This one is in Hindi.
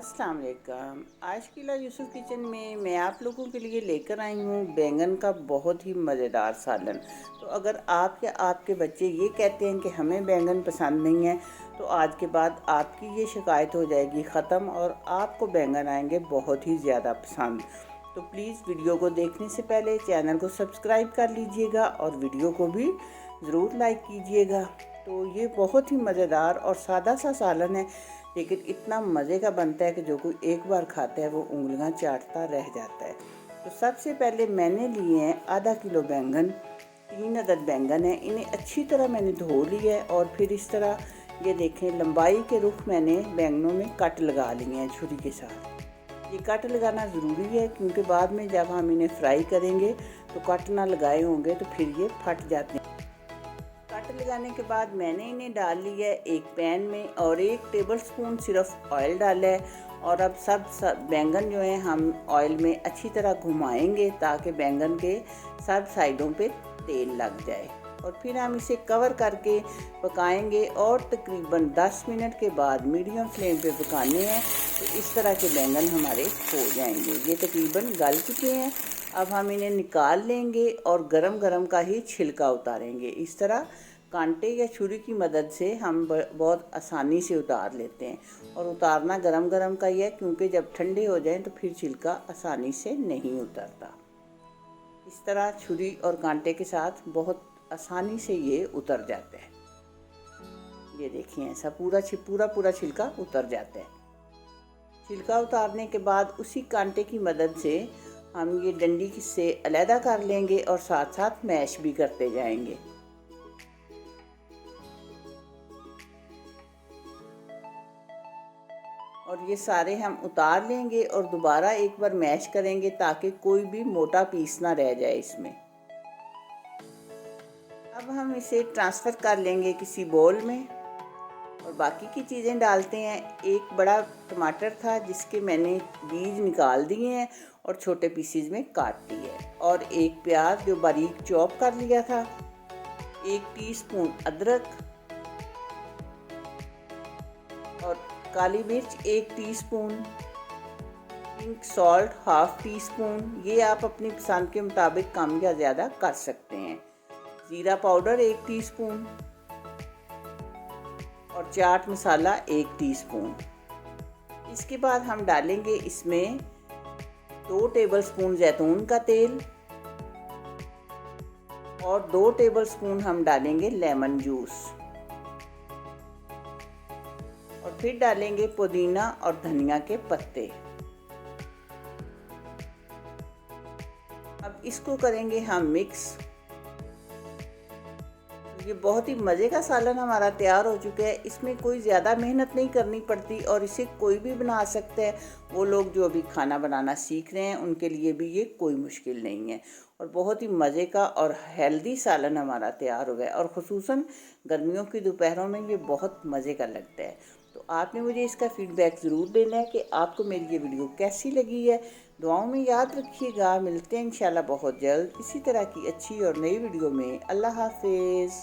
अस्सलाम वालेकुम। आज की ला यूसुफ किचन में मैं आप लोगों के लिए लेकर आई हूँ बैंगन का बहुत ही मज़ेदार सालन। तो अगर आप या आपके बच्चे ये कहते हैं कि हमें बैंगन पसंद नहीं है, तो आज के बाद आपकी ये शिकायत हो जाएगी ख़त्म और आपको बैंगन आएंगे बहुत ही ज़्यादा पसंद। तो प्लीज़ वीडियो को देखने से पहले चैनल को सब्सक्राइब कर लीजिएगा और वीडियो को भी ज़रूर लाइक कीजिएगा। तो ये बहुत ही मज़ेदार और सादा सा सालन है, लेकिन इतना मज़े का बनता है कि जो कोई एक बार खाता है वो उंगलियां चाटता रह जाता है। तो सबसे पहले मैंने लिए हैं आधा किलो बैंगन, 3 अदद बैंगन है। इन्हें अच्छी तरह मैंने धो लिया है और फिर इस तरह ये देखें लंबाई के रुख मैंने बैंगनों में कट लगा लिए हैं छुरी के साथ। ये कट लगाना ज़रूरी है क्योंकि बाद में जब हम इन्हें फ्राई करेंगे तो कट ना लगाए होंगे तो फिर ये फट जाते हैं। कट लगाने के बाद मैंने इन्हें डाल लिया है एक पैन में और 1 टेबलस्पून सिर्फ ऑयल डाला है। और अब सब बैंगन जो हैं हम ऑयल में अच्छी तरह घुमाएंगे ताकि बैंगन के सब साइडों पे तेल लग जाए। और फिर हम इसे कवर करके पकाएंगे और तकरीबन 10 मिनट के बाद मीडियम फ्लेम पे पकाने हैं। तो इस तरह के बैंगन हमारे हो जाएंगे। ये तकरीबन गल चुके हैं। अब हम इन्हें निकाल लेंगे और गरम गरम का ही छिलका उतारेंगे। इस तरह कांटे या छुरी की मदद से हम बहुत आसानी से उतार लेते हैं। और उतारना गरम गरम का ही है क्योंकि जब ठंडे हो जाएं तो फिर छिलका आसानी से नहीं उतरता। इस तरह छुरी और कांटे के साथ बहुत आसानी से ये उतर जाता है। ये देखिए ऐसा पूरा छिलका उतर जाता है। छिलका उतारने के बाद उसी कांटे की मदद से हम ये डंडी से अलहदा कर लेंगे और साथ साथ मैश भी करते जाएंगे। और ये सारे हम उतार लेंगे और दोबारा एक बार मैश करेंगे ताकि कोई भी मोटा पीस ना रह जाए इसमें। अब हम इसे ट्रांसफ़र कर लेंगे किसी बोल में और बाकी की चीज़ें डालते हैं। एक बड़ा टमाटर था जिसके मैंने बीज निकाल दिए हैं और छोटे पीसीज में काट दिए है। और एक प्याज जो बारीक चॉप कर लिया था, 1 टीस्पून अदरक और काली मिर्च 1 teaspoon, pink salt half tea spoon. ये आप अपनी पसंद के मुताबिक कम या ज़्यादा कर सकते हैं। ज़ीरा पाउडर 1 टीस्पून और चाट मसाला 1 टीस्पून। इसके बाद हम डालेंगे इसमें 2 टेबलस्पून जैतून का तेल और 2 टेबलस्पून हम डालेंगे लेमन जूस और फिर डालेंगे पुदीना और धनिया के पत्ते। अब इसको करेंगे हम मिक्स। ये बहुत ही मज़े का सालन हमारा तैयार हो चुका है। इसमें कोई ज़्यादा मेहनत नहीं करनी पड़ती और इसे कोई भी बना सकता है। वो लोग जो अभी खाना बनाना सीख रहे हैं उनके लिए भी ये कोई मुश्किल नहीं है। और बहुत ही मज़े का और हेल्दी सालन हमारा तैयार हो गया और ख़ुसूसन गर्मियों की दोपहरों में ये बहुत मज़े का लगता है। तो आपने मुझे इसका फ़ीडबैक ज़रूर देना है कि आपको मेरी ये वीडियो कैसी लगी है। दुआओं में याद रखिएगा। मिलते हैं इंशाल्लाह बहुत जल्द इसी तरह की अच्छी और नई वीडियो में। अल्लाह हाफिज़।